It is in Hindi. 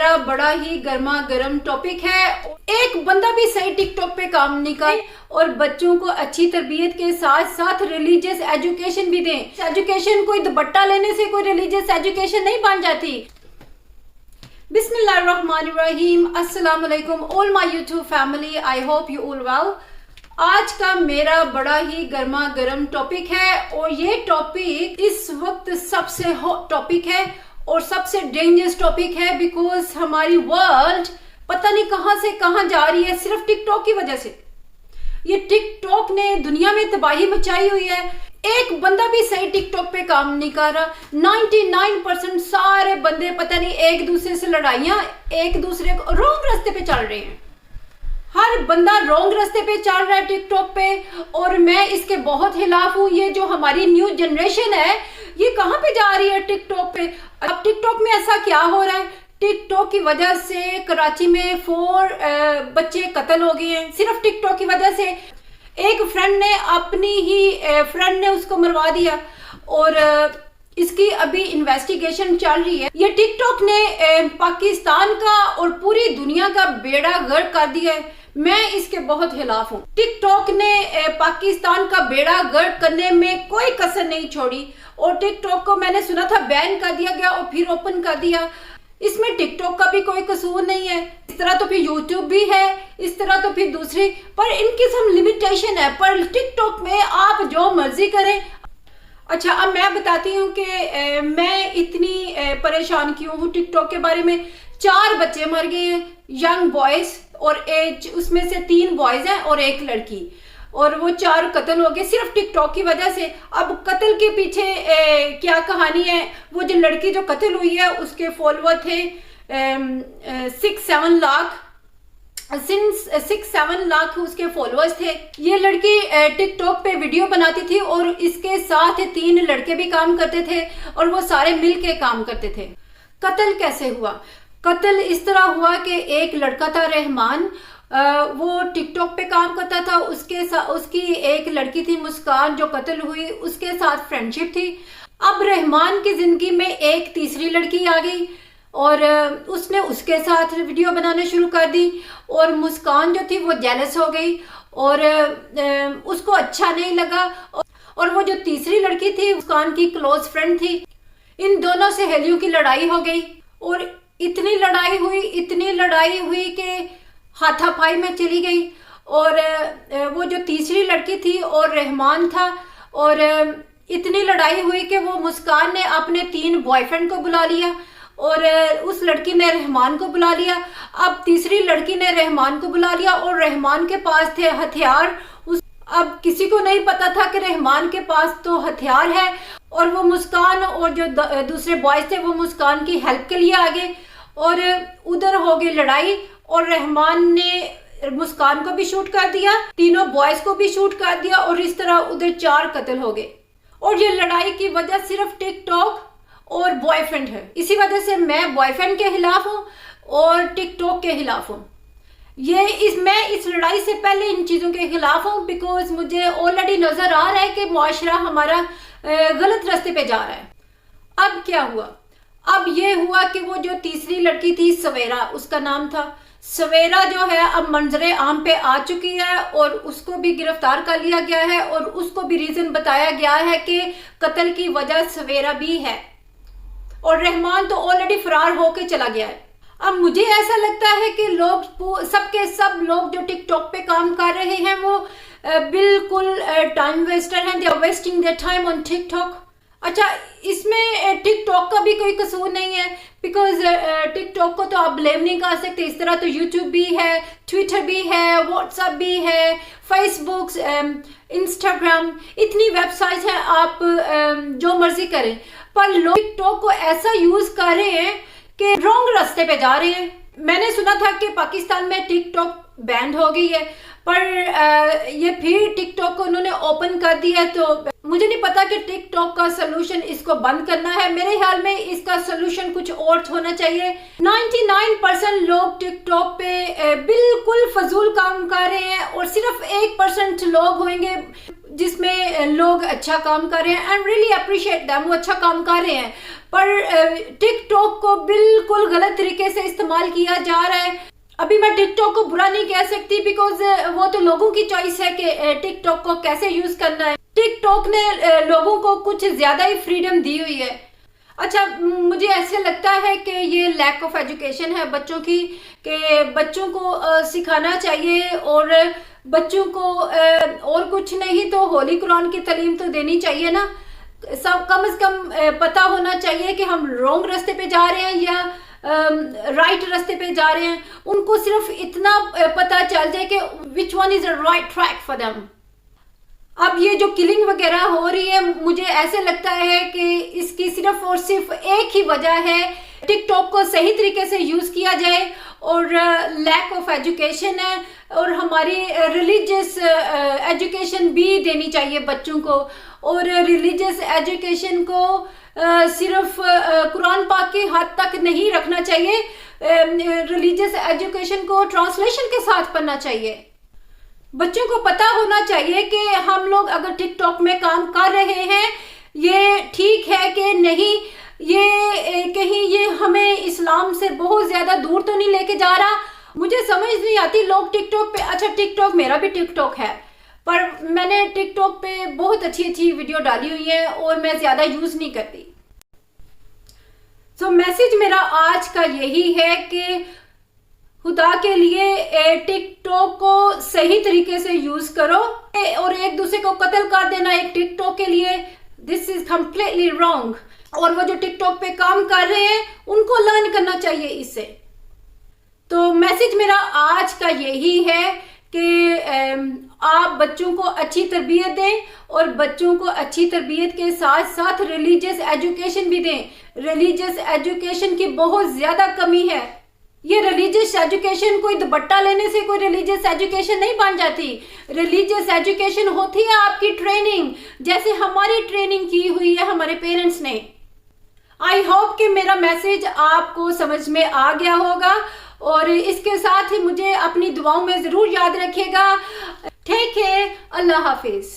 मेरा बड़ा ही गर्मा गर्म टॉपिक है। एक बंदा भी सही टिकटॉक पे काम नहीं करे और बच्चों को अच्छी तरबियत के साथ साथ रिलीजियस एजुकेशन भी दें। एजुकेशन कोई दुपट्टा लेने से कोई रिलीजियस एजुकेशन नहीं बन जाती। बिस्मिल्लाहिर्रहमानिर्रहीम, अस्सलाम वालेकुम all my YouTube family, I hope you all well. आज का मेरा बड़ा ही गर्मा गर्म टॉपिक है और ये टॉपिक इस वक्त सबसे हॉट टॉपिक है और सबसे डेंजरस टॉपिक है बिकॉज हमारी वर्ल्ड पता नहीं कहां से कहां जा रही है सिर्फ टिकटॉक की वजह से। ये टिकटॉक ने दुनिया में तबाही मचाई हुई है। एक बंदा भी सही टिकटॉक पे काम नहीं कर रहा। 99% सारे बंदे पता नहीं एक दूसरे से लड़ाइयां, एक दूसरे को रॉन्ग रास्ते पे चल रहे हैं। हर बंदा रॉन्ग रास्ते पे चल रहा है टिकटॉक पे और मैं इसके बहुत खिलाफ हूँ। ये जो हमारी न्यू जनरेशन है ये कहाँ पे जा रही है टिकटॉक पे। अब टिकटॉक में ऐसा क्या हो रहा है, टिकटॉक की वजह से कराची में 4 बच्चे कत्ल हो गए हैं सिर्फ टिकटॉक की वजह से। एक फ्रेंड ने अपनी ही फ्रेंड ने उसको मरवा दिया और इसकी अभी इन्वेस्टिगेशन चल रही है। ये टिकटॉक ने पाकिस्तान का और पूरी दुनिया का बेड़ा गर्क कर दिया है। मैं इसके बहुत खिलाफ हूँ। टिकटॉक ने पाकिस्तान का बेड़ा गर्क करने में कोई कसर नहीं छोड़ी और टिकटॉक को मैंने सुना था बैन कर दिया गया और फिर ओपन कर दिया। इसमें टिकटॉक का भी कोई कसूर नहीं है। इस तरह तो फिर यूट्यूब भी है, इस तरह तो फिर दूसरी, पर इनकी सब लिमिटेशन है। पर टिकटॉक में आप जो मर्जी करें। अच्छा, अब मैं बताती हूँ कि मैं इतनी परेशान क्यों हूँ टिकटॉक के बारे में। 4 बच्चे मर गए हैं, यंग बॉयज, और उसमें से 3 बॉयज हैं और 1 लड़की, और वो 4 कत्ल हो गए सिर्फ टिकटॉक की वजह से। अब कत्ल के पीछे क्या कहानी है, वो जो लड़की जो कत्ल हुई है उसके फॉलोअर थे 6-7 लाख, 6-7 लाख उसके फॉलोअर्स थे। ये लड़की टिकटॉक पे वीडियो बनाती थी और इसके साथ 3 लड़के भी काम करते थे और वो सारे मिल के काम करते थे। कत्ल कैसे हुआ? कत्ल इस तरह हुआ कि एक लड़का था रहमान, वो टिकटॉक पे काम करता था। उसके साथ उसकी एक लड़की थी मुस्कान जो कत्ल हुई, उसके साथ फ्रेंडशिप थी। अब रहमान की जिंदगी में एक तीसरी लड़की आ गई और उसने उसके साथ वीडियो बनाना शुरू कर दी और मुस्कान जो थी वो जेलस हो गई और उसको अच्छा नहीं लगा। और वो जो तीसरी लड़की थी मुस्कान की क्लोज फ्रेंड थी। इन दोनों सहेलियों की लड़ाई हो गई और इतनी लड़ाई हुई कि हाथापाई में चली गई। और वो जो तीसरी लड़की थी और रहमान था, और इतनी लड़ाई हुई कि वो मुस्कान ने अपने 3 बॉयफ्रेंड को बुला लिया और उस लड़की ने रहमान को बुला लिया। अब तीसरी लड़की ने रहमान को बुला लिया और रहमान के पास थे हथियार। अब किसी को नहीं पता था कि रहमान के पास तो हथियार है और वो मुस्कान और जो दूसरे बॉयज थे वो मुस्कान की हेल्प के लिए आ गए और उधर हो गई लड़ाई और रहमान ने मुस्कान को भी शूट कर दिया, तीनों बॉयज को भी शूट कर दिया और इस तरह उधर 4 कत्ल हो गए। और ये लड़ाई की वजह सिर्फ टिकटॉक और बॉयफ्रेंड है। इसी वजह से मैं बॉयफ्रेंड के खिलाफ हूँ और टिकटॉक के खिलाफ हूँ। मैं इस लड़ाई से पहले इन चीज़ों के खिलाफ हूँ बिकॉज मुझे ऑलरेडी नज़र आ रहा है कि मुआशरा हमारा गलत रास्ते पे जा रहा है। अब क्या हुआ? अब ये हुआ कि वो जो तीसरी लड़की थी सवेरा, उसका नाम था सवेरा, जो है अब मंजरे आम पे आ चुकी है और उसको भी गिरफ्तार कर लिया गया है और उसको भी रीजन बताया गया है कि कत्ल की वजह सवेरा भी है और रहमान तो ऑलरेडी फरार होके चला गया है। अब मुझे ऐसा लगता है कि लोग सबके सब लोग जो टिकटॉक पे काम कर रहे हैं वो बिल्कुल टाइम वेस्टर हैं। They are wasting their time on TikTok. अच्छा, इसमें टिकटॉक का भी कोई कसूर नहीं है बिकॉज टिकटॉक को तो आप ब्लेम नहीं कर सकते। इस तरह तो यूट्यूब भी है, ट्विटर भी है, व्हाट्सएप भी है, फेसबुक, इंस्टाग्राम, इतनी वेबसाइट्स हैं, आप जो मर्जी करें। पर लोग टिकटॉक को ऐसा यूज कर रहे हैं कि रॉन्ग रास्ते पे जा रहे हैं। मैंने सुना था कि पाकिस्तान में टिकटॉक बैंड हो गई है पर ये फिर टिकटॉक को उन्होंने ओपन कर दिया। तो मुझे नहीं पता कि टिकटॉक का सोल्यूशन इसको बंद करना है। मेरे ख्याल में इसका सोल्यूशन कुछ और होना चाहिए। 99% लोग टिकटॉक पे बिल्कुल फजूल काम कर रहे हैं और सिर्फ 1% लोग होंगे जिसमें लोग अच्छा काम कर रहे हैं। I am really appreciate them, वो अच्छा काम कर रहे हैं। पर टिकटॉक को बिल्कुल गलत तरीके से इस्तेमाल किया जा रहा है। अभी मैं टिकटॉक को बुरा नहीं कह सकती, बिकॉज वो तो लोगों की चॉइस है कि टिकटॉक को कैसे यूज करना है। टिकटॉक ने लोगों को कुछ ज्यादा ही फ्रीडम दी हुई है। अच्छा, मुझे ऐसे लगता है कि ये लैक ऑफ एजुकेशन है बच्चों की, कि बच्चों को सिखाना चाहिए और बच्चों को और कुछ नहीं तो होली कुरान की तालीम तो देनी चाहिए ना। सब कम से कम पता होना चाहिए कि हम रॉन्ग रास्ते पे जा रहे हैं या राइट रास्ते पे जा रहे हैं। उनको सिर्फ इतना पता चल जाए कि which one is the right track for them. अब ये जो किलिंग वगैरह हो रही है, मुझे ऐसे लगता है कि इसकी सिर्फ और सिर्फ एक ही वजह है, टिकटॉक को सही तरीके से यूज किया जाए और लैक ऑफ एजुकेशन है। और हमारी रिलीजियस एजुकेशन भी देनी चाहिए बच्चों को, और रिलीजियस एजुकेशन को सिर्फ कुरान पाक की हद तक नहीं रखना चाहिए। रिलीजियस एजुकेशन को ट्रांसलेशन के साथ पढ़ना चाहिए। बच्चों को पता होना चाहिए कि हम लोग अगर टिकटॉक में काम कर रहे हैं ये ठीक है कि नहीं, ये कहीं ये हमें इस्लाम से बहुत ज्यादा दूर तो नहीं लेके जा रहा। मुझे समझ नहीं आती लोग टिकटॉक पे, अच्छा टिकटॉक, मेरा भी टिकटॉक है, पर मैंने टिकटॉक पे बहुत अच्छी अच्छी वीडियो डाली हुई है और मैं ज्यादा यूज नहीं करती। तो मैसेज मेरा आज का यही है कि खुदा के लिए टिकटॉक को सही तरीके से यूज करो, और एक दूसरे को कत्ल कर देना एक टिकटॉक के लिए, दिस इज कंप्लीटली रॉन्ग। और वो जो टिकटॉक पे काम कर रहे हैं उनको लर्न करना चाहिए इससे। तो मैसेज मेरा आज का यही है कि आप बच्चों को अच्छी तरबियत दें और बच्चों को अच्छी तरबियत के साथ साथ रिलीजियस एजुकेशन भी दें। रिलीजियस एजुकेशन की बहुत ज्यादा कमी है। ये रिलीजियस एजुकेशन कोई दुपट्टा लेने से कोई रिलीजियस एजुकेशन नहीं बन जाती। रिलीजियस एजुकेशन होती है आपकी ट्रेनिंग, जैसे हमारी ट्रेनिंग की हुई है हमारे पेरेंट्स ने। आई होप कि मेरा मैसेज आपको समझ में आ गया होगा, और इसके साथ ही मुझे अपनी दुआओं में जरूर याद रखिएगा। ठीक है, अल्लाह हाफिज।